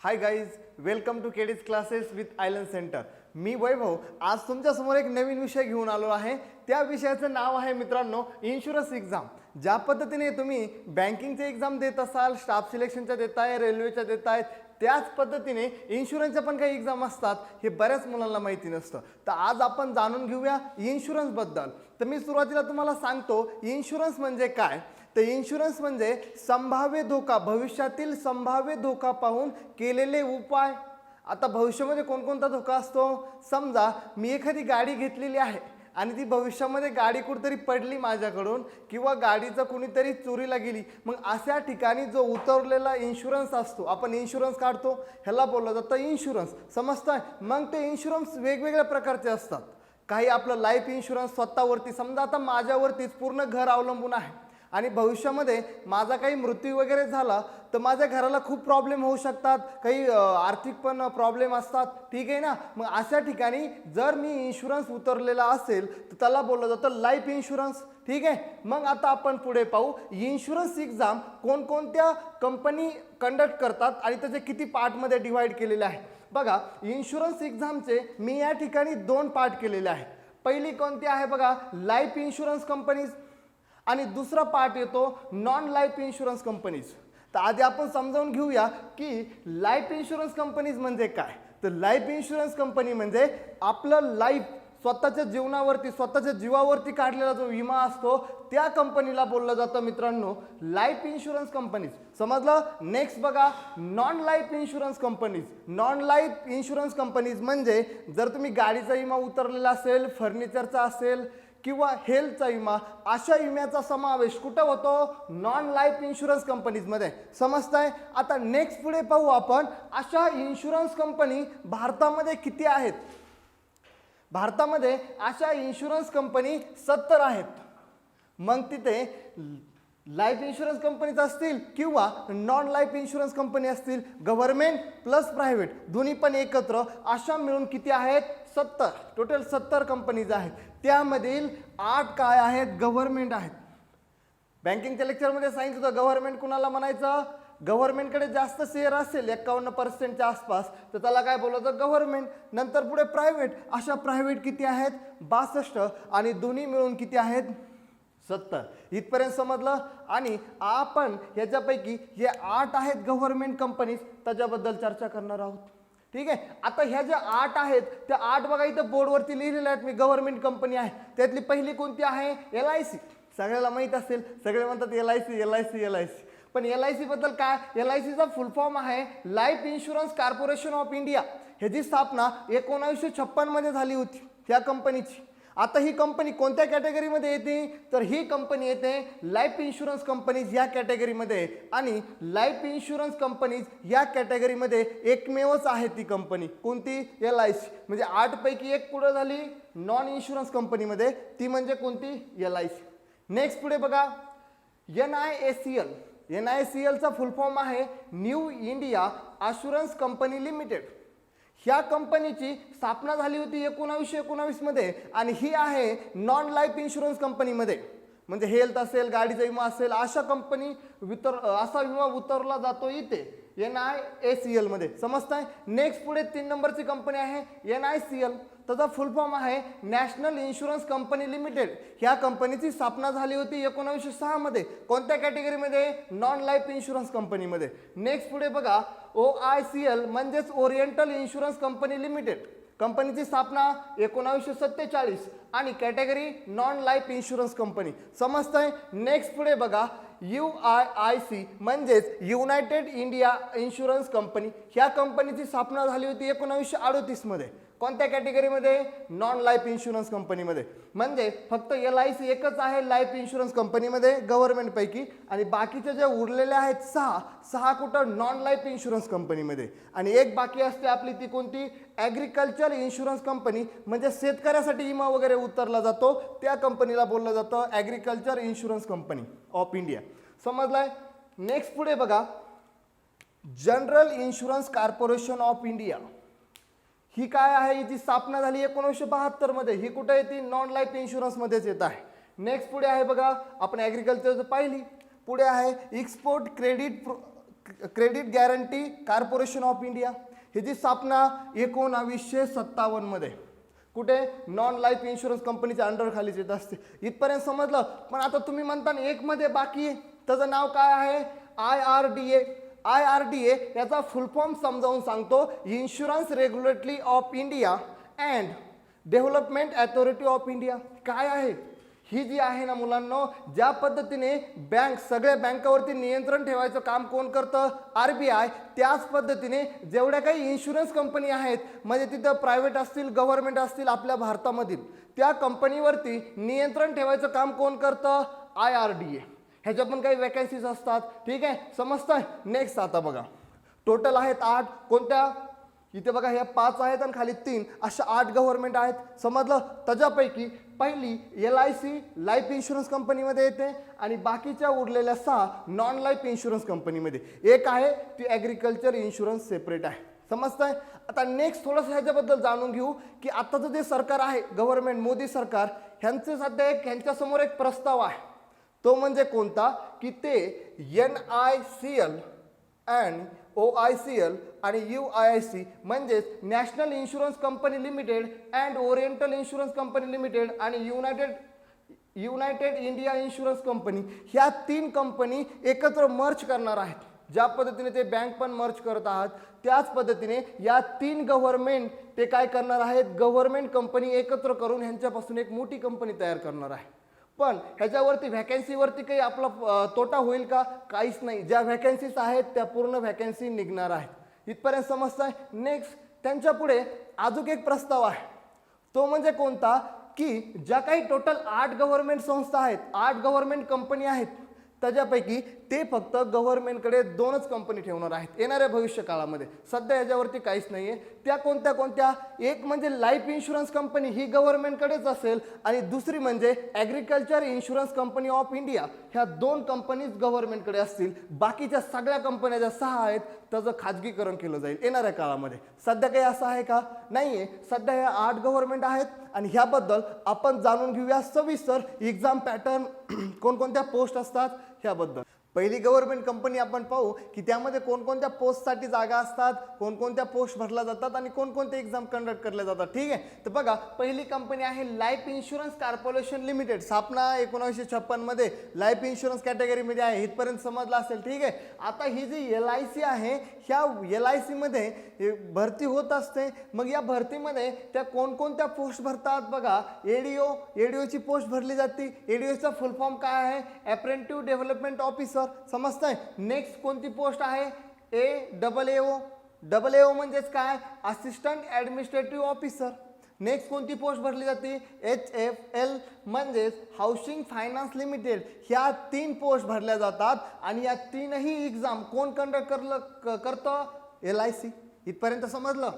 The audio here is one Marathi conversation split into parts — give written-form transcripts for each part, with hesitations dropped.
High guys, welcome to KD's classes with आयलन सेंटर. मी वैभव आज तुमच्यासमोर एक नवीन विषय घेऊन आलो आहे. त्या विषयाचं नाव आहे मित्रांनो इन्शुरन्स एक्झाम. ज्या पद्धतीने तुम्ही बँकिंगचे एक्झाम देत असाल, स्टाफ सिलेक्शनच्या देताय, रेल्वेच्या देतायत, त्याच पद्धतीने इन्शुरन्सच्या पण काही एक्झाम असतात. हे बऱ्याच मुलांना माहिती नसतं. तर आज आपण जाणून घेऊया इन्शुरन्सबद्दल. तर मी सुरुवातीला तुम्हाला सांगतो इन्शुरन्स म्हणजे काय. तर इन्शुरन्स म्हणजे संभाव्य धोका, भविष्यातील संभाव्य धोका पाहून केलेले उपाय. आता भविष्यामध्ये कोणकोणता धोका असतो. समजा मी एखादी गाडी घेतलेली आहे आणि ती भविष्यामध्ये गाडी कुठेतरी पडली माझ्याकडून किंवा गाडीचं कुणीतरी चोरीला गेली, मग अशा ठिकाणी जो उतरलेला इन्शुरन्स असतो, आपण इन्शुरन्स काढतो, ह्याला बोललं जातं इन्शुरन्स. समजतंय. मग ते इन्शुरन्स वेगवेगळ्या प्रकारचे असतात. काही आपलं लाईफ इन्शुरन्स स्वतःवरती, समजा आता माझ्यावरतीच पूर्ण घर अवलंबून आहे आणि भविष्यामध्ये माझा काही मृत्यू वगैरे झाला तर माझ्या घराला खूप प्रॉब्लेम होऊ शकतात, काही आर्थिक पण प्रॉब्लेम असतात. ठीक आहे ना. मग अशा ठिकाणी जर मी इन्शुरन्स उतरलेला असेल तर त्याला बोललं जातं लाईफ इन्शुरन्स. ठीक आहे. मग आता आपण पुढे पाहू इन्शुरन्स एक्झाम कोणकोणत्या कंपनी कंडक्ट करतात आणि त्याचे किती पार्टमध्ये डिवाइड केलेले आहे. बघा, इन्शुरन्स एक्झामचे मी या ठिकाणी 2 पार्ट केलेले आहे. पहिली कोणती आहे बघा, लाईफ इन्शुरन्स कंपनीज, आणि दुसरा पार्ट येतो नॉन लाईफ इन्शुरन्स कंपनीज. तर आधी आपण समजावून घेऊया की लाईफ इन्शुरन्स कंपनीज म्हणजे काय. तर लाईफ इन्शुरन्स कंपनी म्हणजे आपलं लाईफ, स्वतःच्या जीवनावरती, स्वतःच्या जीवावरती काढलेला जो विमा असतो त्या कंपनीला बोललं जातं मित्रांनो लाईफ इन्शुरन्स कंपनीज. समजलं. नेक्स्ट बघा, non life insurance companies. Non life insurance companies म्हणजे जर तुम्ही गाडीचा विमा उतरलेला असेल, फर्निचरचा असेल किंवा हेल्थचा विमा, अशा विम्याचा समावेश कुठं होतो, नॉन लाईफ इन्शुरन्स कंपनीजमध्ये. समजताय. आता नेक्स्ट पुढे पाहू आपण अशा इन्शुरन्स कंपनी भारतामध्ये किती आहेत. भारतामध्ये अशा इन्शुरन्स कंपनी 70 आहेत. मग तिथे लाईफ इन्शुरन्स कंपनीज असतील किंवा नॉन लाईफ इन्शुरन्स कंपनी असतील, गव्हर्नमेंट प्लस प्रायव्हेट दोन्ही पण एकत्र, अशा मिळून किती आहेत, 70. टोटल 70 कंपनीज आहेत. त्यामधील 8 काय आहेत, गव्हर्नमेंट आहेत. बँकिंगच्या लेक्चरमध्ये सांगितलं होतं गव्हर्नमेंट कुणाला म्हणायचं. गव्हर्नमेंटकडे जास्त शेअर असेल 51% आसपास तर त्याला काय बोलवतं, गव्हर्नमेंट. नंतर पुढे प्रायव्हेट, अशा प्रायव्हेट किती आहेत, 62, आणि दोन्ही मिळून किती आहेत, 70. इथपर्यंत समजलं. आणि आपण ह्याच्यापैकी हे 8 आहेत गव्हर्नमेंट कंपनीज, त्याच्याबद्दल चर्चा करणार आहोत. ठीक आहे. आता ह्या ज्या 8 आहेत त्या 8 बघा इथं बोर्डवरती लिहिलेल्या आहेत. मी गव्हर्नमेंट कंपनी आहे. त्यातली पहिली कोणती आहे, LIC. सगळ्याला माहीत असेल, सगळे म्हणतात LIC. पण LIC बद्दल काय, LICचा फुल फॉर्म आहे life insurance corporation of India. ह्याची स्थापना 1956 मध्ये झाली होती त्या कंपनीची. आता ही कंपनी कोणत्या कॅटेगरीमध्ये येते, तर ही कंपनी येते लाईफ इन्शुरन्स कंपनीज या कॅटेगरीमध्ये. आणि लाईफ इन्शुरन्स कंपनीज या कॅटेगरीमध्ये एकमेवच आहे ती कंपनी. कोणती, LIC. म्हणजे 8 पैकी एक पुढे झाली नॉन इन्शुरन्स कंपनीमध्ये, ती म्हणजे कोणती, LIC. नेक्स्ट पुढे बघा, NICLचा फुल फॉर्म आहे new India assurance company limited. ह्या कंपनीची स्थापना झाली होती 1919 मध्ये आणि ही आहे नॉन लाईफ इन्शुरन्स कंपनीमध्ये. म्हणजे हेल्थ असेल, गाडीचा विमा असेल, अशा कंपनी असा विमा उतरला जातो इथे NICL मध्ये. समजताय. नेक्स्ट पुढे 3 नंबरची कंपनी आहे NICL. त्याचा फुल फॉर्म आहे नॅशनल इन्शुरन्स कंपनी लिमिटेड. ह्या कंपनीची स्थापना झाली होती 1906 मध्ये. कोणत्या कॅटेगरीमध्ये, नॉन लाईफ इन्शुरन्स कंपनीमध्ये. नेक्स्ट पुढे बघा, OICL म्हणजेच ओरिएंटल इन्शुरन्स कंपनी लिमिटेड. कंपनीची स्थापना 1947 आणि category non life insurance company. समजतंय. नेक्स्ट पुढे बघा, UIIC म्हणजेच युनायटेड इंडिया इन्शुरन्स कंपनी. ह्या कंपनीची स्थापना झाली होती 1938 मध्ये. कोणत्या कॅटेगरीमध्ये, नॉन लाईफ इन्शुरन्स कंपनीमध्ये. म्हणजे फक्त LIC एकच आहे लाईफ इन्शुरन्स कंपनीमध्ये गव्हर्नमेंटपैकी, आणि बाकीच्या ज्या उरलेल्या आहेत 6 कुठं, नॉन लाईफ इन्शुरन्स कंपनीमध्ये. आणि एक बाकी असते आपली, ती कोणती, ॲग्रिकल्चर इन्शुरन्स कंपनी. म्हणजे शेतकऱ्यासाठी विमा वगैरे उतरला जातो त्या कंपनीला बोललं जातं agriculture insurance company of India. समजलाय. नेक्स्ट पुढे बघा, general insurance corporation of India. ही काय आहे, हिची स्थापना झाली 1972 मध्ये. ही कुठे येते, नॉन लाईफ इन्शुरन्समध्येच येत आहे. नेक्स्ट पुढे आहे बघा, आपण ॲग्रिकल्चर पाहिली. पुढे आहे export credit guarantee corporation of India, ह्याची स्थापना 1957 मध्ये कुठे नॉन लाईफ इन्शुरन्स कंपनीच्या अंडर खालीच येत असते. इथपर्यंत समजलं. पण आता तुम्ही म्हणता एक मध्ये बाकी आहे, त्याचं नाव काय आहे? IRDA. IRDA याचा फुल फॉर्म समजावून सांगतो, insurance regulatory of India and development authority of India. काय आहे ही जी आहे ना मुलांनो, ज्या पद्धतीने सगळ्या बँकावरती नियंत्रण ठेवायचं काम कोण करतं? RBI. त्याच पद्धतीने जेवढ्या काही इन्शुरन्स कंपनी आहेत, म्हणजे तिथं प्रायव्हेट असतील गव्हर्नमेंट असतील आपल्या भारतामधील, त्या कंपनीवरती नियंत्रण ठेवायचं काम कोण करतं? IRDA. ह्याच्या पण काही वॅकन्सीज असतात. ठीक आहे, समजतंय? नेक्स्ट आता बघा, टोटल आहेत 8. कोणत्या? इथे बघा ह्या 5 आहेत आणि खाली 3, अशा 8 गव्हर्नमेंट आहेत. समजलं? त्याच्यापैकी पहिली LIC लाईफ इन्शुरन्स कंपनीमध्ये येते आणि बाकीच्या उरलेल्या 6 नॉन लाईफ इन्शुरन्स कंपनीमध्ये. एक आहे ती ॲग्रिकल्चर इन्शुरन्स सेपरेट आहे. समजतंय? आता नेक्स्ट थोडंसं ह्याच्याबद्दल जाणून घेऊ की आत्ताचं जे सरकार आहे गव्हर्नमेंट, मोदी सरकार, ह्यांचे सध्या ह्यांच्यासमोर एक प्रस्ताव आहे. तो म्हणजे कोणता? की ते NICL अँड OICL आणि UIC म्हणजेच national insurance company limited and oriental insurance company limited आणि युनायटेड इंडिया इन्शुरन्स कंपनी, ह्या 3 कंपनी एकत्र मर्ज करणार आहेत. ज्या पद्धतीने ते बँक पण मर्ज करत आहात, त्याच पद्धतीने या 3 गव्हर्नमेंट ते काय करणार आहेत? गव्हर्नमेंट कंपनी एकत्र करून ह्यांच्यापासून एक मोठी कंपनी तयार करणार आहे. पण ह्याच्यावरती व्हॅकन्सीवरती काही आपला तोटा होईल का? काहीच नाही. ज्या व्हॅकन्सीज आहेत त्या पूर्ण व्हॅकन्सी निघणार आहेत. इथपर्यंत समजतंय? नेक्स्ट त्यांच्या पुढे अजून एक प्रस्ताव आहे. तो म्हणजे कोणता? की ज्या काही टोटल 8 गव्हर्नमेंट संस्था आहेत, 8 गव्हर्नमेंट कंपनी आहेत, त्याच्यापैकी ते फक्त गव्हर्नमेंटकडे 2च कंपनी ठेवणार आहेत येणाऱ्या भविष्य काळामध्ये. सध्या याच्यावरती काहीच नाही आहे. त्या कोणत्या? एक म्हणजे लाईफ इन्शुरन्स कंपनी, ही गव्हर्नमेंटकडेच असेल, आणि दुसरी म्हणजे agriculture insurance company of India. ह्या 2 कंपनीज गव्हर्नमेंटकडे असतील. बाकीच्या सगळ्या कंपन्या ज्या 6 आहेत त्याचं खाजगीकरण केलं जाईल येणाऱ्या काळामध्ये. सध्या काही असं आहे का? नाही आहे. सध्या ह्या 8 गव्हर्नमेंट आहेत आणि ह्याबद्दल आपण जाणून घेऊया सविस्तर. एक्झाम पॅटर्न, कोणकोणत्या पोस्ट असतात ह्याबद्दल. पहिली गव्हर्नमेंट कंपनी आपण पाहू की त्यामध्ये कोणकोणत्या पोस्टसाठी जागा असतात, कोणकोणत्या पोस्ट भरल्या जातात आणि कोणकोणते एक्झाम कंडक्ट केले जातात. ठीक आहे, तर बघा पहिली कंपनी आहे लाईफ इन्शुरन्स कॉर्पोरेशन लिमिटेड. स्थापना 1956 मध्ये लाईफ इन्शुरन्स कॅटेगरीमध्ये आहे. इथपर्यंत समजलं असेल. ठीक आहे, आता ही जी LIC आहे, ह्या LIC मध्ये भरती होत असते. मग या भरतीमध्ये त्या कोणकोणत्या पोस्ट भरतात? बघा, ADOची पोस्ट भरली जाते. ADOचा फुल फॉर्म काय आहे? अप्रेंटिव्ह डेव्हलपमेंट ऑफिसर. समजतंय? नेक्स्ट कोणती पोस्ट आहे? AAO म्हणजेच काय? Assistant administrative officer. नेक्स्ट कोणती पोस्ट भरली जाते? HFL म्हणजेच हाऊसिंग फायनान्स लिमिटेड. ह्या 3 पोस्ट भरल्या जातात आणि या 3ही एक्झाम कोण कंडक्ट करतं? LIC. इथपर्यंत समजलं?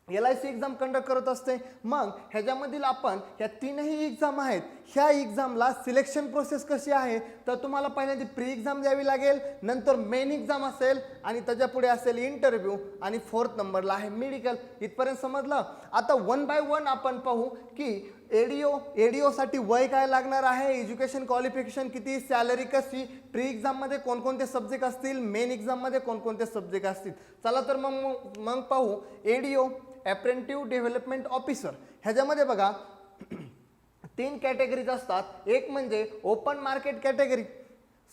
LIC एक्झाम कंडक्ट करत असते. मग ह्याच्यामधील आपण ह्या 3ही एक्झाम आहेत, ह्या एक्झामला सिलेक्शन प्रोसेस कशी आहे? तर तुम्हाला पहिल्यांदा प्री एक्झाम द्यावी लागेल, नंतर मेन एक्झाम असेल आणि त्याच्या पुढे असेल इंटरव्ह्यू आणि 4th नंबरला आहे मेडिकल. इथपर्यंत समजलं? आता 1 बाय 1 आपण पाहू की ADOसाठी वय काय लागणार आहे, एज्युकेशन क्वालिफिकेशन किती, सॅलरी कशी, प्री एक्झाममध्ये कोणकोणते सब्जेक्ट असतील, मेन एक्झाममध्ये कोणकोणते सब्जेक्ट असतील. चला तर मग पाहू. ADO अप्रेंटिव्ह डेव्हलपमेंट ऑफिसर, ह्याच्यामध्ये बघा 3 कॅटेगरीज असतात. एक म्हणजे ओपन मार्केट कॅटेगरी,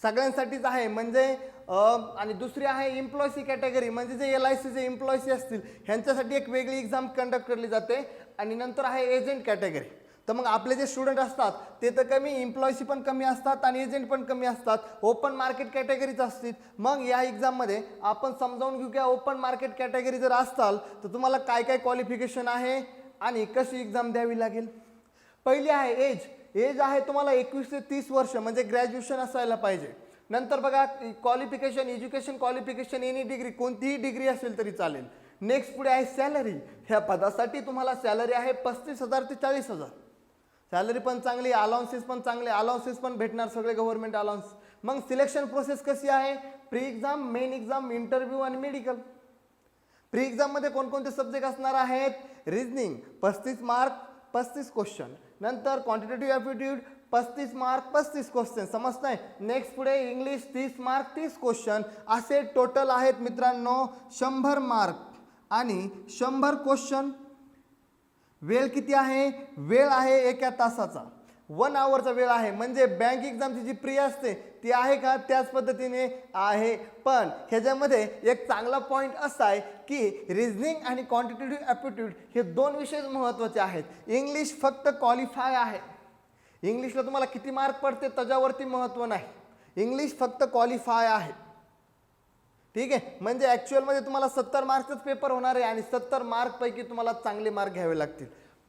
सगळ्यांसाठीच आहे म्हणजे, आणि दुसरी आहे एम्प्लॉयसी कॅटेगरी, म्हणजे जे LICचे एम्प्लॉयसी असतील ह्यांच्यासाठी एक वेगळी एक्झाम कंडक्ट केली जाते. आणि नंतर आहे एजंट कॅटेगरी. तर मग आपले जे स्टुडंट असतात ते तर कमी, एम्प्लॉयसी पण कमी असतात आणि एजंट पण कमी असतात. ओपन मार्केट कॅटेगरीच असतील. मग या एक्झाममध्ये आपण समजावून घेऊ की ओपन मार्केट कॅटेगरी जर असाल तर तुम्हाला काय काय क्वालिफिकेशन आहे आणि कशी एक्झाम द्यावी लागेल. पहिली आहे एज आहे तुम्हाला 21 ते 30 वर्ष म्हणजे ग्रॅज्युएशन असायला पाहिजे. नंतर बघा qualification, education qualification any degree, कोणतीही डिग्री असेल तरी चालेल. नेक्स्ट पुढे आहे सॅलरी. ह्या पदासाठी तुम्हाला सॅलरी आहे 35,000 ते 40,000. सॅलरी पण चांगली, अलाउन्सेस पण चांगले, अलाउन्सेस पण भेटणार सगळे गव्हर्नमेंट अलाउन्स. मग सिलेक्शन प्रोसेस कशी आहे? Pre exam, main exam, interview आणि मेडिकल. प्री एक्झाममध्ये कोणकोणते सब्जेक्ट असणार आहेत? Reasoning 35 mark 35 question. नंतर क्वांटिटेटिव्ह ॲप्टिट्यूड 35 मार्क 35 क्वेश्चन, समजताय. नेक्स्ट पुढे इंग्लिश 30 मार्क 30 क्वेश्चन, असे टोटल आहेत मित्रांनो 100 मार्क आणि 100 क्वेश्चन. वेळ किती आहे? वेळ आहे 1 तासाचा, 1 आवरचा वेळ आहे. म्हणजे बँक एक्झामची जी प्री असते ती आहे का? त्याच पद्धतीने आहे. पण ह्याच्यामध्ये एक चांगला पॉईंट असा आहे की रिझनिंग आणि क्वांटिटेटिव्ह ॲप्टिट्यूड हे 2 विषय महत्त्वाचे आहेत. इंग्लिश फक्त क्वालिफाय आहे. इंग्लिशला तुम्हाला किती मार्क पडते त्याच्यावरती महत्त्व नाही. इंग्लिश फक्त क्वालिफाय आहे. ठीक आहे. म्हणजे ॲक्च्युअलमध्ये तुम्हाला 70 मार्क्सच पेपर होणार आहे आणि 70 मार्कपैकी तुम्हाला चांगले मार्क घ्यावे लागतील.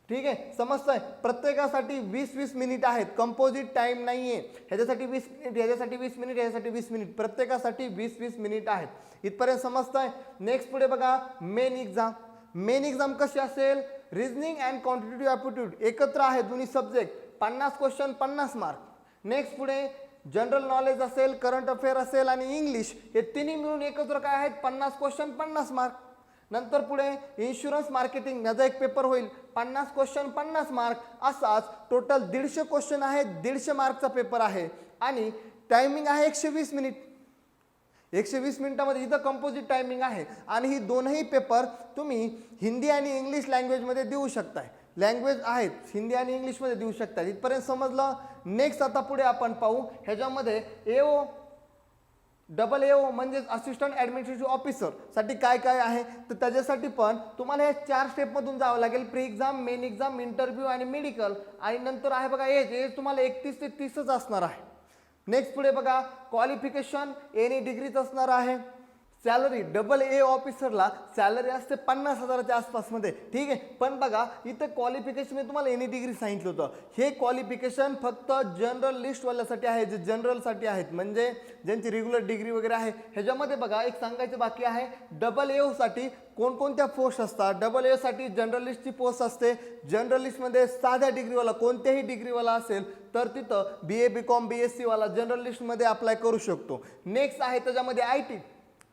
ठीक आहे, समजतंय. प्रत्येकासाठी 20-20 मिनिट आहेत. कंपोजिट टाईम नाही आहे. ह्याच्यासाठी 20 मिनिट, ह्याच्यासाठी 20 मिनिट, ह्याच्यासाठी 20 मिनिट, प्रत्येकासाठी 20-20 मिनिट आहेत. इथपर्यंत समजतंय. नेक्स्ट पुढे बघा मेन एक्झाम. मेन एक्झाम कशी असेल? रिझनिंग अँड क्वांटिटेटिव्ह ॲप्टिट्यूड एकत्र आहे दोन्ही सब्जेक्ट. 50 question 50 mark. नेक्स्ट पुढे जनरल नॉलेज असेल, करंट अफेअर असेल आणि इंग्लिश, हे तिन्ही मिळून एकत्र काय आहेत? 50 क्वेश्चन 50 मार्क. नंतर पुढे इन्शुरन्स मार्केटिंग याचा एक पेपर होईल, 50 क्वेश्चन 50 मार्क. असाच टोटल 150 क्वेश्चन आहेत, 150 मार्कचा पेपर आहे आणि टायमिंग आहे 120 मिनिट. 120 मिनिटामध्ये इथं कंपोजिट टायमिंग आहे आणि ही दोनही पेपर तुम्ही हिंदी आणि इंग्लिश लँग्वेजमध्ये देऊ शकताय. लँग्वेज आहेत हिंदी आणि इंग्लिशमध्ये देऊ शकता. इथपर्यंत समजलं. नेक्स्ट आता पुढे आपण पाहू ह्याच्यामध्ये AO डबल AO म्हणजे असिस्टंट ॲडमिनिस्ट्रेटिव्ह ऑफिसर साठी काय काय आहे. तर त्याच्यासाठी पण तुम्हाला हे 4 स्टेपमधून जावं लागेल. Pre exam, main exam, interview आणि मेडिकल. आणि नंतर आहे बघा एज तुम्हाला 31 ते 30च असणार आहे. नेक्स्ट पुढे बघा क्वालिफिकेशन एनी डिग्रीच असणार आहे. सॅलरी डबल A ऑफिसरला सॅलरी असते 50,000च्या आसपासमध्ये. ठीक आहे. पण बघा इथं क्वालिफिकेशन मी तुम्हाला एनी डिग्री सांगितलं होतं. हे क्वालिफिकेशन फक्त जनरल लिस्टवाल्यासाठी आहे, जे जनरलसाठी आहेत, म्हणजे ज्यांची रेग्युलर डिग्री वगैरे आहे. ह्याच्यामध्ये बघा एक सांगायचं बाकी आहे, डबल AO साठी कोणकोणत्या पोस्ट असतात. डबल AO साठी जनरलिस्टची पोस्ट असते. जनरलिस्टमध्ये साध्या डिग्रीवाला कोणत्याही डिग्रीवाला असेल तर तिथं BA BCom BSc वाला जनरलिस्टमध्ये अप्लाय करू शकतो. नेक्स्ट आहे त्याच्यामध्ये IT,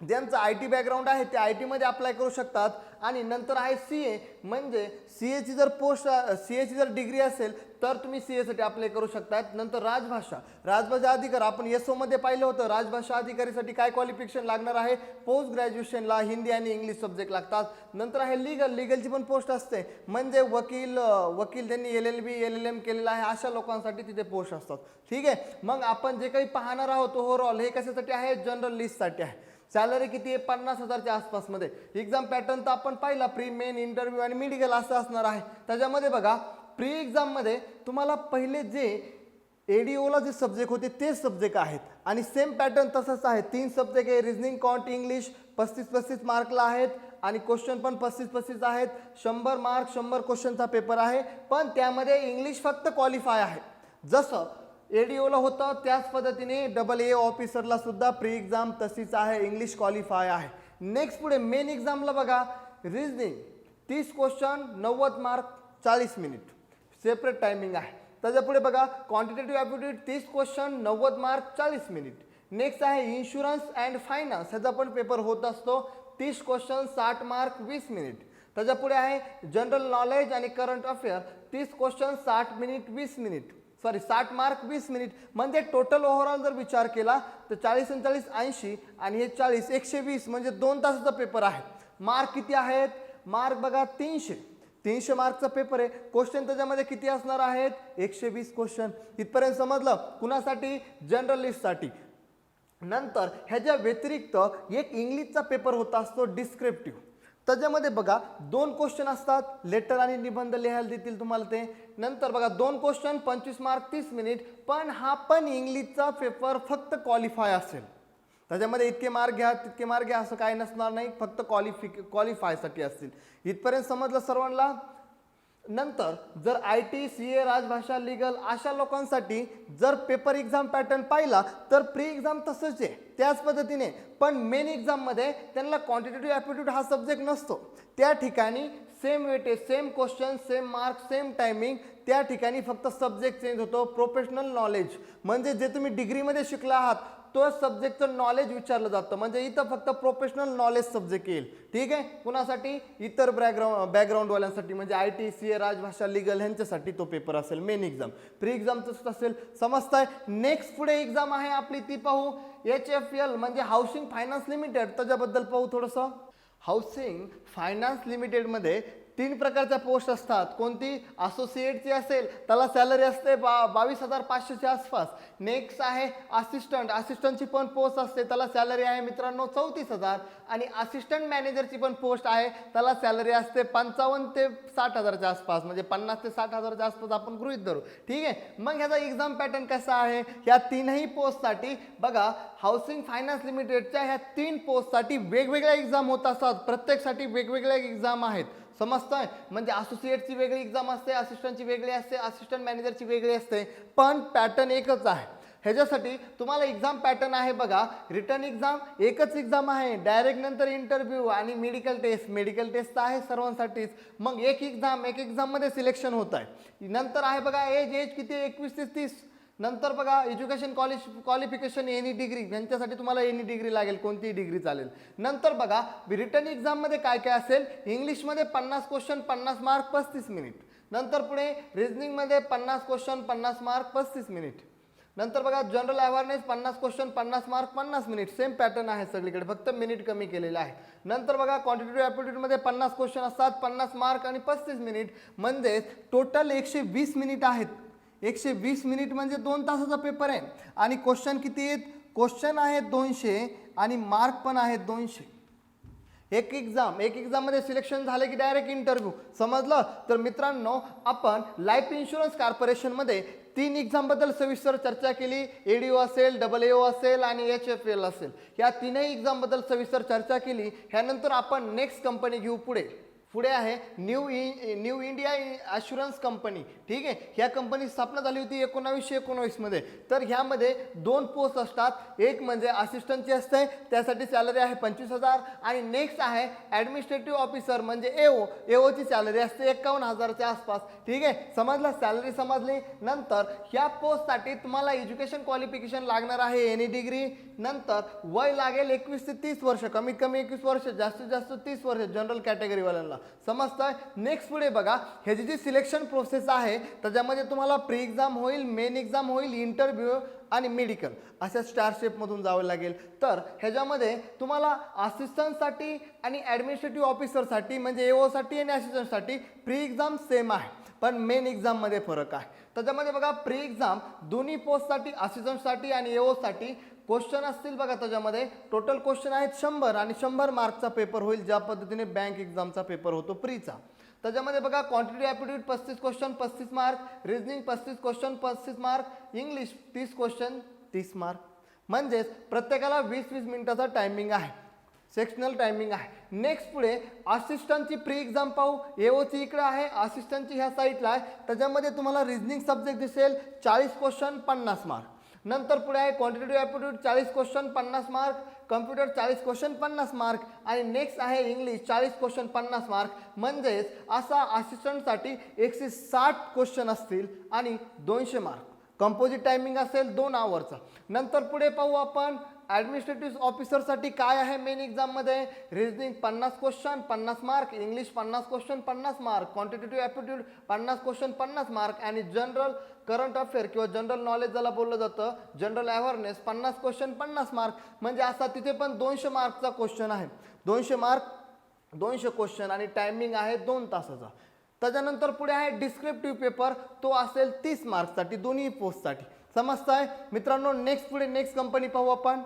ज्यांचं IT बॅकग्राऊंड आहे ते IT मध्ये अप्लाय करू शकतात. आणि नंतर आहे CA, म्हणजे CAची जर पोस्ट CAची जर डिग्री असेल तर तुम्ही CA साठी अप्लाय करू शकतात. नंतर राजभाषा अधिकारी आपण SO मध्ये पाहिलं होतं. राजभाषा अधिकारीसाठी काय क्वालिफिकेशन लागणार आहे? पोस्ट ग्रॅज्युएशनला हिंदी आणि इंग्लिश सब्जेक्ट लागतात. नंतर आहे लिगलची पण पोस्ट असते, म्हणजे वकील त्यांनी LLB LLM केलेला आहे अशा लोकांसाठी तिथे पोस्ट असतात. ठीक आहे. मग आपण जे काही पाहणार आहोत ओव्हरऑल हे कशासाठी आहे? जनरल लिस्टसाठी आहे. सॅलरी किती आहे? 50,000च्या आसपासमध्ये. एक्झाम पॅटर्न तर आपण पाहिला, प्री, मेन, इंटरव्ह्यू आणि मेडिकल असं असणार आहे. त्याच्यामध्ये बघा प्री एक्झाममध्ये तुम्हाला पहिले जे ADOला जे सब्जेक्ट होते तेच सब्जेक्ट आहेत आणि सेम पॅटर्न तसंच आहे. 3 सब्जेक्ट आहे, रिझनिंग, क्वांट, इंग्लिश. 35-35 मार्कला आहेत आणि क्वेश्चन पण 35-35 आहेत. 100 मार्क 100 क्वेश्चनचा पेपर आहे. पण त्यामध्ये इंग्लिश फक्त क्वालिफाय आहे. जसं ADOला होतं त्याच पद्धतीने डबल A ऑफिसरला सुद्धा प्री एक्झाम तशीच आहे, इंग्लिश क्वालिफाय आहे. नेक्स्ट पुढे मेन एक्झामला बघा reasoning 30 question 90 mark 40 minute, separate timing आहे. त्याच्या पुढे बघा quantitative aptitude 30 question 90 mark 40 minute. Next आहे इन्शुरन्स अँड फायनान्स, ह्याचा पण पेपर होत असतो. 30 क्वेश्चन 60 मार्क 20 मिनिट. त्याच्या पुढे आहे जनरल नॉलेज आणि current affair 30 question 60 minute 20 minute, 60 mark 20 minute. म्हणजे टोटल ओव्हरऑल जर विचार केला तर 40 आणि 40 80 आणि हे 40 120, म्हणजे 2 तासाचा पेपर आहे. मार्क किती आहेत? मार्क बघा 300 मार्कचा पेपर आहे. क्वेश्चन त्याच्यामध्ये किती असणार आहेत? 120 क्वेश्चन. इथपर्यंत समजलं. कुणासाठी? जनरल लिस्टसाठी. नंतर ह्याच्या व्यतिरिक्त एक इंग्लिशचा पेपर होता असतो डिस्क्रिप्टिव्ह. त्याच्यामध्ये बघा 2 क्वेश्चन असतात, लेटर आणि निबंध लिहायला देतील तुम्हाला ते. नंतर बघा 2 क्वेश्चन 25 मार्क 30 मिनिट. पण हा पण इंग्लिशचा पेपर फक्त क्वालिफाय असेल. त्याच्यामध्ये इतके मार्क घ्या तितके मार्क घ्या असं काही नसणार नाही, फक्त क्वालिफायसाठी असतील. इथपर्यंत समजलं सर्वांना. नंतर जर IT CA राजभाषा लिगल अशा लोकांसाठी जर पेपर एक्झाम पॅटर्न पाहिला तर प्री एक्झाम तसंच आहे त्याच पद्धतीने. पण मेन एक्झाममध्ये त्यांना क्वांटिटेटिव्ह ॲप्टिट्यूड हा सब्जेक्ट नसतो. त्या ठिकाणी same weightage, same question, same mark, same timing. त्या ठिकाणी फक्त सब्जेक्ट चेंज होतो. प्रोफेशनल नॉलेज म्हणजे जे तुम्ही डिग्रीमध्ये शिकला आहात तो सब्जेक्टचं नॉलेज विचारलं जातं. म्हणजे इथं फक्त प्रोफेशनल नॉलेज सब्जेक्ट येईल. ठीक आहे. कुणासाठी? इतर बॅकग्राऊंडवाल्यांसाठी म्हणजे IT, CA, राजभाषा, लिगल ह्यांच्यासाठी तो पेपर असेल मेन एक्झाम. प्री एक्झामचं असेल. समजतंय? नेक्स्ट पुढे एक्झाम आहे आपली ती पाहू. HFL म्हणजे हाऊसिंग फायनान्स लिमिटेड. त्याच्याबद्दल पाहू थोडंसं. हाऊसिंग फायनान्स लिमिटेडमध्ये 3 प्रकारच्या पोस्ट असतात. कोणती? असोसिएटची असेल त्याला सॅलरी असते 22,500च्या आसपास. नेक्स्ट आहे असिस्टंटची पण पोस्ट असते, त्याला सॅलरी आहे मित्रांनो 34,000. आणि असिस्टंट मॅनेजरची पण पोस्ट आहे, त्याला सॅलरी असते 55 ते 60,000च्या आसपास. म्हणजे 50 ते 60,000च्या आसपास आपण गृहीत धरू. ठीक आहे. मग ह्याचा एक्झाम पॅटर्न कसा आहे? ह्या 3ही पोस्टसाठी बघा, हाऊसिंग फायनान्स लिमिटेडच्या ह्या 3 पोस्टसाठी वेगवेगळ्या एक्झाम होत असतात. प्रत्येकसाठी वेगवेगळ्या एक्झाम आहेत. समजतंय? म्हणजे असोसिएटची वेगळी एक्झाम असते, असिस्टंटची वेगळी असते, असिस्टंट मॅनेजरची वेगळी असते, पण पॅटर्न एकच आहे. ह्याच्यासाठी तुम्हाला एक्झाम पॅटर्न आहे बघा. रिटर्न एक्झाम एकच एक्झाम आहे, डायरेक्ट नंतर इंटरव्ह्यू आणि मेडिकल टेस्ट. मेडिकल टेस्ट तर आहे सर्वांसाठीच. मग एक एक्झाममध्ये सिलेक्शन होत आहे. नंतर आहे बघा एज किती? 21 ते 30. नंतर बघा एज्युकेशन क्वालिफिकेशन एनी डिग्री, यांच्यासाठी तुम्हाला एनी डिग्री लागेल, कोणतीही डिग्री चालेल. नंतर बघा रिटर्न एक्झाममध्ये काय काय असेल? इंग्लिशमध्ये 50 क्वेश्चन 50 मार्क 35 मिनिट. नंतर पुढे रिझनिंगमध्ये 50 क्वेश्चन 50 मार्क 35 मिनिट. नंतर बघा general awareness 50 question 50 mark 50 minute. Same pattern आहे सगळीकडे, फक्त मिनिट कमी केलेलं आहे. नंतर बघा क्वांटिटेटिव्ह ॲप्टिट्यूडमध्ये 50 क्वेश्चन असतात 50 मार्क आणि 35 मिनिट. म्हणजे टोटल 120 मिनिट आहेत. 120 मिनिट म्हणजे 2 तासाचा पेपर आहे. आणि क्वेश्चन किती आहेत? क्वेश्चन आहेत 200 आणि मार्क पण आहेत 200. एक एक्झाममध्ये सिलेक्शन झाले की डायरेक्ट इंटरव्ह्यू. समजलं? तर मित्रांनो, आपण लाईफ इन्शुरन्स कॉर्पोरेशनमध्ये 3 एक्झामबद्दल सविस्तर चर्चा केली. ADO असेल, AAO असेल आणि HFL असेल. या 3ही एक्झामबद्दल सविस्तर चर्चा केली. ह्यानंतर आपण नेक्स्ट कंपनी घेऊ पुढे आहे न्यू इंडिया ॲश्युरन्स कंपनी. ठीक आहे. ह्या कंपनी स्थापना झाली होती 1919 मध्ये. तर ह्यामध्ये 2 पोस्ट असतात. एक म्हणजे असिस्टंटची असते, त्यासाठी सॅलरी आहे 25,000. आणि नेक्स्ट आहे ॲडमिनिस्ट्रेटिव्ह ऑफिसर म्हणजे AOची सॅलरी असते 51,000च्या आसपास. ठीक आहे. समजलं? सॅलरी समजली. नंतर ह्या पोस्टसाठी तुम्हाला एज्युकेशन क्वालिफिकेशन लागणार आहे एनी डिग्री. नंतर वय लागेल 21 ते 30 वर्ष, कमीत कमी 21 वर्ष, जास्तीत जास्त 30 वर्ष जनरल कॅटेगरीवाल्यांना. समजतंय? नेक्स्ट पुढे बघा, ह्याची जी सिलेक्शन प्रोसेस आहे त्याच्यामध्ये तुम्हाला प्री एक्झाम होईल, मेन एक्झाम होईल, इंटरव्ह्यू आणि मेडिकल अशा स्टार शेपमधून जावं लागेल. तर ह्याच्यामध्ये तुम्हाला असिस्टंटसाठी आणि ॲडमिनिस्ट्रेटिव्ह ऑफिसरसाठी म्हणजे AOसाठी आणि असिस्टंटसाठी प्री एक्झाम सेम आहे, पण मेन एक्झाममध्ये फरक आहे. त्याच्यामध्ये बघा प्री एक्झाम दोन्ही पोस्टसाठी, असिस्टंटसाठी आणि AOसाठी क्वेश्चन असतील बघा. त्याच्यामध्ये टोटल क्वेश्चन आहेत 100 आणि 100 मार्कचा पेपर होईल, ज्या पद्धतीने बँक एक्झामचा पेपर होतो प्रीचा. त्याच्यामध्ये बघा quantitative aptitude 35 question 35 mark, reasoning 35 question 35 mark, English 30 question 30 mark. म्हणजेच प्रत्येकाला 20-20 मिनिटाचा टायमिंग आहे, सेक्शनल टायमिंग आहे. नेक्स्ट पुढे असिस्टंटची प्री एक्झाम पाहू. AOची इकडे आहे, असिस्टंटची ह्या साईडला आहे. त्याच्यामध्ये तुम्हाला रिझनिंग सब्जेक्ट दिसेल 40 क्वेश्चन 50 मार्क. नंतर पुढे आहे quantitative aptitude 40 question 50 mark, computer 40 question 50 mark आणि नेक्स्ट आहे इंग्लिश 40 क्वेश्चन 50 मार्क. म्हणजेच असा असिस्टंटसाठी 160 क्वेश्चन असतील आणि 200 मार्क. कंपोजिट टायमिंग असेल 2 आवरचा. नंतर पुढे पाहू आपण ॲडमिनिस्ट्रेटिव्ह ऑफिसरसाठी काय आहे मेन एक्झाममध्ये. Reasoning 50 question 50 mark, English 50 question 50 mark, quantitative aptitude 50 question 50 mark आणि जनरल करंट अफेअर किंवा जनरल नॉलेज ज्याला बोललं जातं, जनरल अवेअरनेस 50 क्वेश्चन 50 मार्क. म्हणजे असा तिथे पण 200 मार्कचा क्वेश्चन आहे. 200 मार्क 200 क्वेश्चन आणि टायमिंग आहे 2 तासाचा. त्याच्यानंतर पुढे आहे डिस्क्रिप्टिव्ह पेपर, तो असेल 30 मार्क्ससाठी दोन्ही पोस्टसाठी. समजतंय मित्रांनो? नेक्स्ट पुढे नेक्स्ट कंपनी पाहू आपण.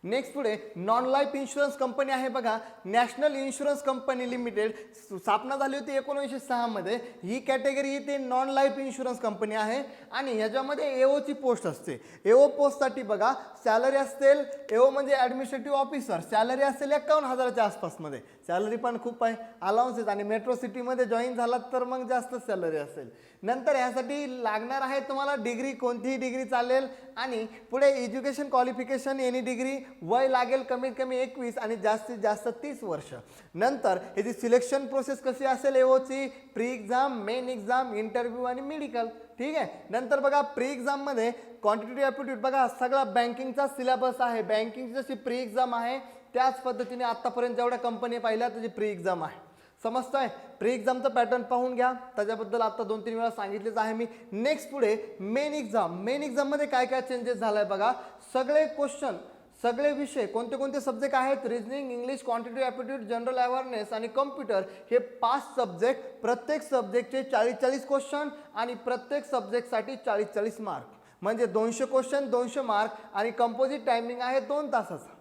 नेक्स्ट पुढे नॉन लाईफ इन्शुरन्स कंपनी आहे बघा. नॅशनल इन्शुरन्स कंपनी लिमिटेड स्थापना झाली होती 1906 मध्ये. ही कॅटेगरी येते नॉन लाईफ इन्शुरन्स कंपनी आहे आणि ह्याच्यामध्ये AOची पोस्ट असते. AO पोस्टसाठी बघा सॅलरी असेल, AO म्हणजे ॲडमिनिस्ट्रेटिव्ह ऑफिसर, सॅलरी असेल 51,000च्या आसपासमध्ये. सॅलरी पण खूप आहे, अलाउन्सेस, आणि मेट्रो सिटीमध्ये जॉईन झालात तर मग जास्त सॅलरी असेल. नंतर ह्यासाठी लागणार आहे तुम्हाला डिग्री, कोणतीही डिग्री चालेल. आणि पुढे एज्युकेशन क्वालिफिकेशन एनी डिग्री, वय लागेल कमीत कमी 21 आणि जास्तीत जास्त 30 वर्ष. नंतर ह्याची सिलेक्शन प्रोसेस कशी असेल, एओची pre exam, main exam, interview आणि मेडिकल. ठीक आहे. नंतर बघा प्री एक्झाममध्ये क्वांटिटेटिव्ह ॲप्टिट्यूड, बघा सगळा बँकिंगचा सिलेबस आहे. बँकिंगची जशी प्री एक्झाम आहे त्याच पद्धतीने आत्तापर्यंत जेवढ्या कंपनी पाहिल्या त्याची प्री एक्झाम आहे. समजतंय. प्री एक्झामचं पॅटर्न पाहून घ्या, त्याच्याबद्दल आता 2-3 वेळा सांगितलेच आहे मी. नेक्स्ट पुढे मेन एक्झाम. मेन एक्झाममध्ये काय काय चेंजेस झालाय बघा. सगळे क्वेश्चन, सगळे विषय, कोणते कोणते सब्जेक्ट आहेत, reasoning, English, quantitative aptitude, general awareness आणि कम्प्युटर, हे 5 सब्जेक्ट, प्रत्येक सब्जेक्टचे 40-40 क्वेश्चन आणि प्रत्येक सब्जेक्टसाठी 40-40 मार्क, म्हणजे 200 क्वेश्चन 200 मार्क आणि कंपोजिट टायमिंग आहे 2 तासाचा.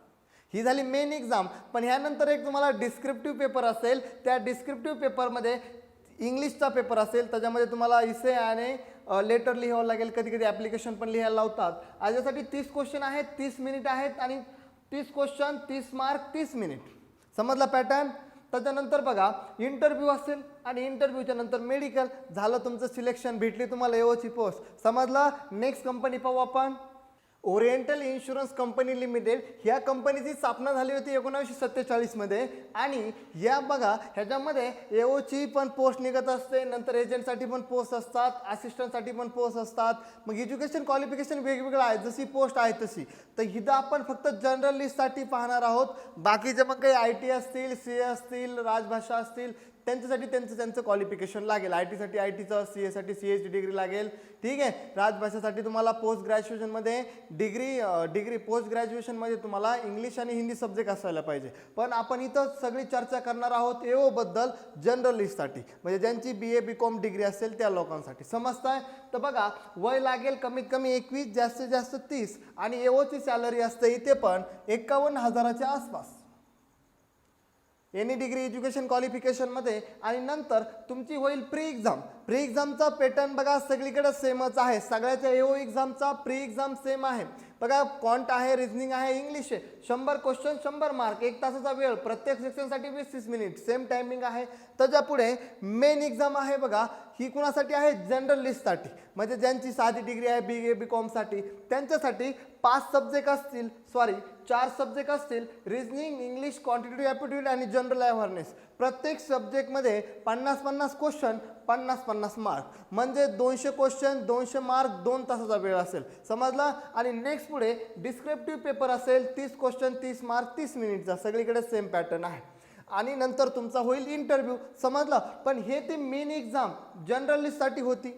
ही झाली मेन एक्झाम. पण ह्यानंतर एक तुम्हाला डिस्क्रिप्टिव्ह पेपर असेल. त्या डिस्क्रिप्टिव्ह पेपरमध्ये इंग्लिशचा पेपर असेल, त्याच्यामध्ये तुम्हाला इसे आणि लेटर लिहावं लागेल, कधी कधी ॲप्लिकेशन पण लिहायला लावतात. याच्यासाठी 30 क्वेश्चन आहेत, 30 मिनिट आहेत आणि 30 क्वेश्चन 30 मार्क 30 मिनिट. समजला पॅटर्न. त्याच्यानंतर बघा इंटरव्ह्यू असेल आणि इंटरव्ह्यूच्या नंतर मेडिकल. झालं तुमचं सिलेक्शन, भेटली तुम्हाला एओची पोस्ट. समजला. नेक्स्ट कंपनी पाहू आपण. Oriental insurance company limited. ह्या कंपनीची स्थापना झाली होती 1947 मध्ये. आणि या बघा ह्याच्यामध्ये एओची पण पोस्ट निघत असते, नंतर एजंटसाठी पण पोस्ट असतात, असिस्टंटसाठी पण पोस्ट असतात. मग एज्युकेशन क्वालिफिकेशन वेगवेगळं आहे, जशी पोस्ट आहे तशी. तर इथं आपण फक्त जनरल लिस्टसाठी पाहणार आहोत. बाकीचे मग काही IT असतील, CA असतील, राजभाषा असतील, त्यांच्यासाठी त्यांचं क्वालिफिकेशन लागेल. ITसाठी ITचं, CAसाठी CAची डिग्री लागेल. ठीक आहे. राजभाषेसाठी तुम्हाला पोस्ट ग्रॅज्युएशनमध्ये डिग्री पोस्ट ग्रॅज्युएशनमध्ये तुम्हाला इंग्लिश आणि हिंदी सब्जेक्ट असायला पाहिजे. पण आपण इथं सगळी चर्चा करणार आहोत एओबद्दल, जनरल लिस्टसाठी, म्हणजे ज्यांची BA BCom डिग्री असेल त्या लोकांसाठी. समजताय. तर बघा वय लागेल कमीत कमी 21, जास्तीत जास्त 30 आणि एओची सॅलरी असते इथे पण 51,000च्या आसपास. एनी डिग्री एज्युकेशन क्वालिफिकेशनमध्ये. आणि नंतर तुमची होईल प्री एक्झाम. प्री एक्झामचा पॅटर्न बघा सगळीकडे सेमच आहे. सगळ्याच्या एओ एक्झामचा प्री एक्झाम सेम आहे. बघा क्वांट आहे, रिजनिंग आहे, इंग्लिश आहे. 100 क्वेश्चन 100 मार्क, 1 तासाचा वेळ, प्रत्येक सेक्शनसाठी 20-30 मिनिट, सेम टायमिंग आहे. त्याच्या पुढे मेन एक्झाम आहे बघा. ही कुणासाठी आहे, जनरल लिस्टसाठी, म्हणजे ज्यांची साधी डिग्री आहे BA BComसाठी त्यांच्यासाठी 5 सब्जेक्ट असतील, 4 सब्जेक्ट असतील. रिजनिंग, इंग्लिश, क्वांटिटेटिव्ह ॲप्टिट्यूड आणि जनरल अवेअरनेस. प्रत्येक सब्जेक्टमध्ये 50-50 क्वेश्चन, 50-50 मार्क, म्हणजे 200 क्वेश्चन 200 मार्क, 2 तासाचा वेळ असेल. समजला. आणि नेक्स्ट पुढे डिस्क्रिप्टिव्ह पेपर असेल, 30 क्वेश्चन 30 मार्क 30 मिनिटचा. सगळीकडे सेम पॅटर्न आहे. आणि नंतर तुमचा होईल इंटरव्ह्यू. समजला. पण हे ते मेन एक्झाम जनरल लिस्टसाठी होती.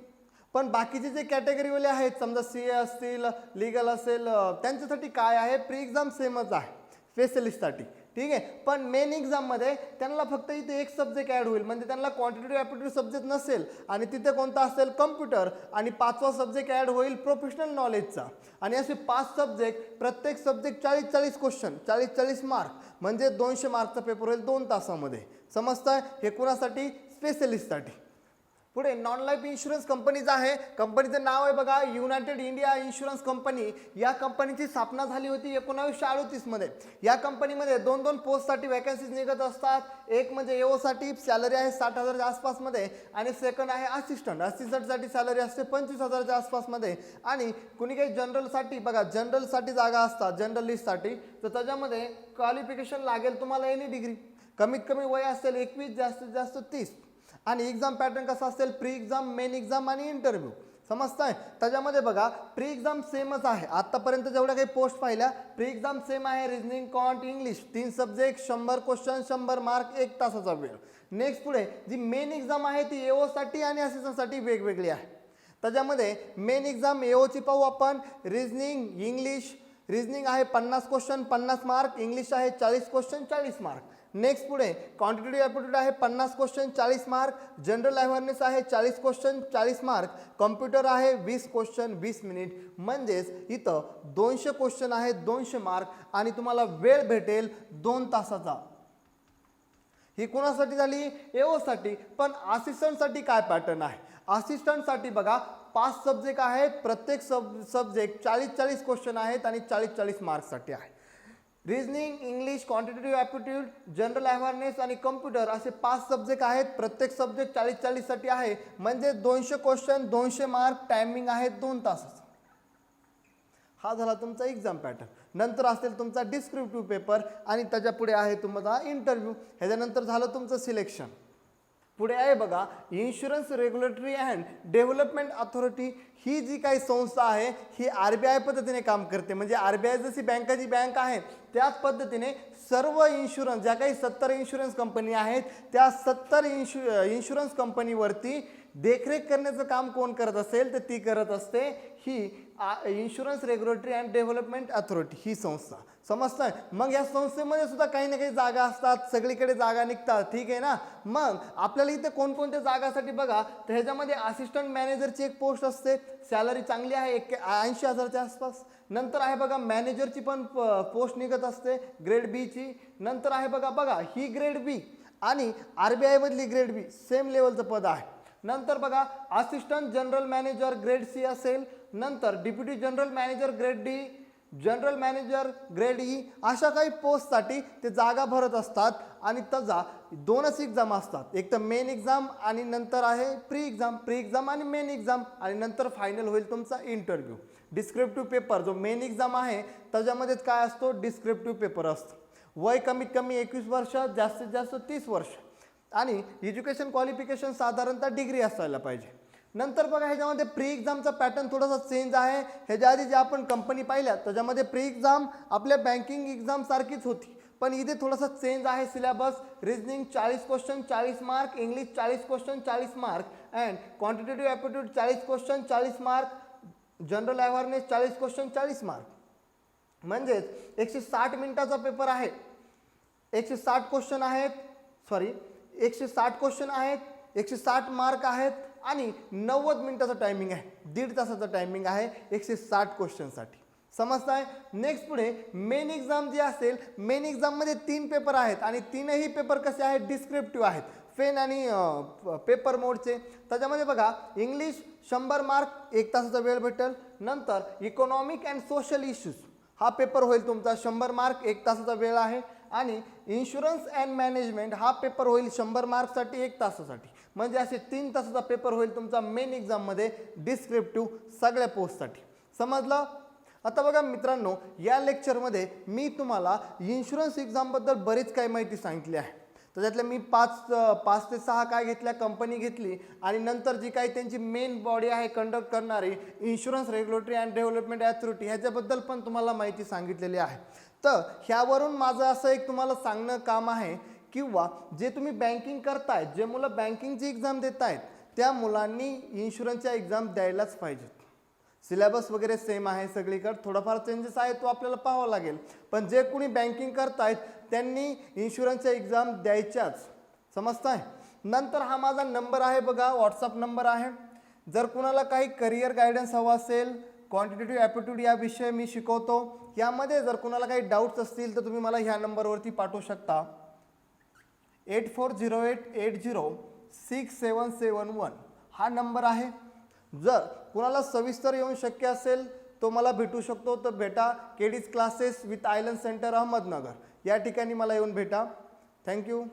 पण बाकीचे जे कॅटेगरीवाले आहेत, समजा CA असतील, लीगल असेल, त्यांच्यासाठी काय आहे, प्री एक्झाम सेमच आहे स्पेशलिस्टसाठी. ठीक आहे. पण मेन एक्झाममध्ये त्यांना फक्त इथे एक सब्जेक्ट ॲड होईल, म्हणजे त्यांना क्वांटिटेटिव्ह ॲप्टिट्यूड सब्जेक्ट नसेल आणि तिथे कोणता असेल, कम्प्युटर. आणि 5वा सब्जेक्ट ॲड होईल प्रोफेशनल नॉलेजचा. आणि असे 5 सब्जेक्ट, प्रत्येक सब्जेक्ट 40-40 क्वेश्चन, 40-40 मार्क, म्हणजे 200 मार्कचा पेपर होईल 2 तासामध्ये. समजताय. हे कुणासाठी, स्पेशलिस्टसाठी. पुढे नॉन लाईफ इन्शुरन्स कंपनीचं आहे. कंपनीचं नाव आहे बघा युनायटेड इंडिया इन्शुरन्स कंपनी. या कंपनीची स्थापना झाली होती 1938 मध्ये. या कंपनीमध्ये 2-2 पोस्टसाठी वॅकन्सीज निघत असतात. एक म्हणजे एओसाठी सॅलरी आहे 60,000च्या आसपासमध्ये आणि सेकंड आहे असिस्टंटसाठी सॅलरी असते 25,000च्या आसपासमध्ये. आणि कुणी काही जनरलसाठी बघा, जनरलसाठी जागा असतात जनरल लिस्टसाठी, तर त्याच्यामध्ये क्वालिफिकेशन लागेल तुम्हाला एनी डिग्री, कमीत कमी वय असेल 21, जास्तीत जास्त 30. आणि एक्झाम पॅटर्न कसा असेल, प्री एक्झाम, मेन एक्झाम आणि इंटरव्ह्यू. समजताय. त्याच्यामध्ये बघा प्री एक्झाम सेमच आहे. आतापर्यंत जेवढ्या काही पोस्ट पाहिल्या प्री एक्झाम सेम आहे. Reasoning, quant, English 3 subject, 100 question 100 mark, 1 तासाचा वेळ. नेक्स्ट पुढे जी मेन एक्झाम आहे ती एओसाठी आणि असिस्टंटसाठी वेगवेगळी आहे. त्याच्यामध्ये मेन एक्झाम एओची पाहू आपण. रिजनिंग, इंग्लिश, रिजनिंग आहे 50 क्वेश्चन 50 मार्क, इंग्लिश आहे 40 क्वेश्चन 40 मार्क. नेक्स्ट पुढे क्वांटिटेटिव्ह ॲप्टिट्यूड आहे 50 क्वेश्चन 40 मार्क, जनरल अवेअरनेस आहे 40 क्वेश्चन 40 मार्क, कम्प्युटर आहे 20 क्वेश्चन 20 मिनिट, म्हणजेच इथं 200 क्वेश्चन आहेत 200 मार्क आणि तुम्हाला वेळ भेटेल 2 तासाचा. ही कोणासाठी झाली, एओसाठी. पण असिस्टंटसाठी काय पॅटर्न आहे, असिस्टंटसाठी बघा 5 सब्जेक्ट आहेत, प्रत्येक सब्जेक्ट 40-40 क्वेश्चन आहेत आणि 40-40 मार्क्ससाठी आहे. Reasoning, English, quantitative aptitude, general awareness आणि कम्प्युटर असे 5 सब्जेक्ट आहेत. प्रत्येक सब्जेक्ट 40-40 साठी आहे, म्हणजे 200 क्वेश्चन, 200 मार्क, टायमिंग आहे 2 तासाचा. हा झाला तुमचा एक्झाम पॅटर्न. नंतर असेल तुमचा डिस्क्रिप्टिव्ह पेपर आणि त्याच्या पुढे आहे तुमचा इंटरव्ह्यू. ह्याच्यानंतर झालं तुमचं सिलेक्शन. पुढे आहे बघा insurance regulatory and development authority. ही जी काही संस्था आहे ही RBI पद्धतीने काम करते. म्हणजे RBI जशी बँकाची बँक आहे त्याच पद्धतीने सर्व इन्शुरन्स ज्या काही 70 इन्शुरन्स कंपनी आहेत त्या 70 इन्शुरन्स कंपनीवरती देखरेख करण्याचं काम कोण करत असेल तर ती करत असते ही insurance regulatory and development authority ही संस्था. समजतंय? मग या संस्थेमध्ये सुद्धा काही ना काही जागा असतात, सगळीकडे जागा निघतात, ठीक आहे ना. मग आपल्याला इथे कोणकोणत्या जागासाठी बघा तर ह्याच्यामध्ये असिस्टंट मॅनेजरची एक पोस्ट असते, सॅलरी चांगली आहे 80,000च्या आसपास. नंतर आहे बघा मॅनेजरची पण पोस्ट निघत असते ग्रेड बी ची. नंतर आहे बघा ही ग्रेड बी आणि RBI मधली ग्रेड बी सेम लेवलचं पद आहे. नंतर बघा assistant general manager grade C असेल. नंतर deputy general manager grade D, general manager grade E, अशा काही पोस्टसाठी ते जागा भरत असतात. आणि त्याचा 2च एक्झाम असतात, एक तर मेन एक्झाम आणि नंतर आहे प्री एक्झाम आणि मेन एक्झाम आणि नंतर फायनल होईल तुमचा इंटरव्ह्यू. डिस्क्रिप्टिव्ह पेपर जो मेन एक्झाम आहे त्याच्यामध्येच काय असतो डिस्क्रिप्टिव्ह पेपर असतो. वय कमीत कमी 21 वर्ष, जास्तीत जास्त 30 वर्ष आणि एज्युकेशन क्वालिफिकेशन साधारणतः डिग्री असायला पाहिजे. नंतर बघा ह्याच्यामध्ये प्री एक्झामचा पॅटर्न थोडासा चेंज आहे. ह्याच्या आधी जे आपण कंपनी पाहिल्या त्याच्यामध्ये प्री एक्झाम आपल्या बँकिंग एक्झाम सारखीच होती, पण इथे थोडासा चेंज आहे syllabus. Reasoning 40 question 40 mark, English 40 question 40 mark and quantitative aptitude 40 question 40 mark, general awareness 40 question 40 mark. म्हणजेच 160 मिनिटाचा पेपर आहे. 160 क्वेश्चन आहेत, 160 क्वेश्चन आहेत, 160 मार्क आहेत आणि 90 मिनिटाचा टायमिंग आहे, 1.5 तासाचा टायमिंग आहे 160 क्वेश्चनसाठी. समजताय? नेक्स्ट पुढे मेन एक्झाम जी असेल, मेन एक्झाममध्ये 3 पेपर आहेत आणि 3ही पेपर कसे आहेत डिस्क्रिप्टिव्ह आहेत, फेन आणि पेपर मोडचे. त्याच्यामध्ये बघा इंग्लिश 100 मार्क 1 तासाचा वेळ भेटेल. नंतर इकॉनॉमिक अँड सोशल इश्यूज हा पेपर होईल तुमचा 100 मार्क 1 तासाचा वेळ आहे. आणि इन्शुरन्स अँड मॅनेजमेंट हा पेपर होईल 100 मार्कसाठी 1 तासासाठी. म्हणजे असे 3 तासाचा पेपर होईल तुमचा मेन एक्झाममध्ये डिस्क्रिप्टिव्ह सगळ्या पोस्टसाठी. समजलं? आता बघा मित्रांनो या लेक्चरमध्ये मी तुम्हाला इन्शुरन्स एक्झामबद्दल बरीच काही माहिती सांगितली आहे. त्याच्यातल्या मी 5 ते 6 काय घेतल्या कंपनी घेतली आणि नंतर जी काही त्यांची मेन बॉडी आहे कंडक्ट करणारी insurance regulatory and development authority ह्याच्याबद्दल पण तुम्हाला माहिती सांगितलेली आहे. तर ह्यावरून माझं असं एक तुम्हाला सांगणं काम आहे किंवा जे तुम्ही बँकिंग करताय, जे मुलं बँकिंगची एक्झाम देत आहेत त्या मुलांनी इन्शुरन्सच्या एक्झाम द्यायलाच पाहिजेत. सिलेबस वगैरे सेम आहे सगळीकडे, थोडाफार चेंजेस आहे तो आपल्याला पाहावा लागेल, पण जे कोणी बँकिंग करतायत त्यांनी इन्शुरन्सच्या एक्झाम द्यायच्याच. समजताय? नंतर हा माझा नंबर आहे बघा, व्हॉट्सअप नंबर आहे. जर कुणाला काही करिअर गायडन्स हवा असेल, क्वांटिटेटिव्ह ॲप्टिट्यूड या विषय मी शिकवतो, यामध्ये जर कुणाला काही डाऊट्स असतील तर तुम्ही मला ह्या नंबरवरती पाठवू शकता. 8408806771 हा नंबर आहे. जर कुणाला सविस्तर येऊन शक्य असेल तो मला भेटू शकतो, तर भेटा. केडीज क्लासेस विथ आयलन सेंटर अहमदनगर या ठिकाणी मला येऊन भेटा. थँक्यू.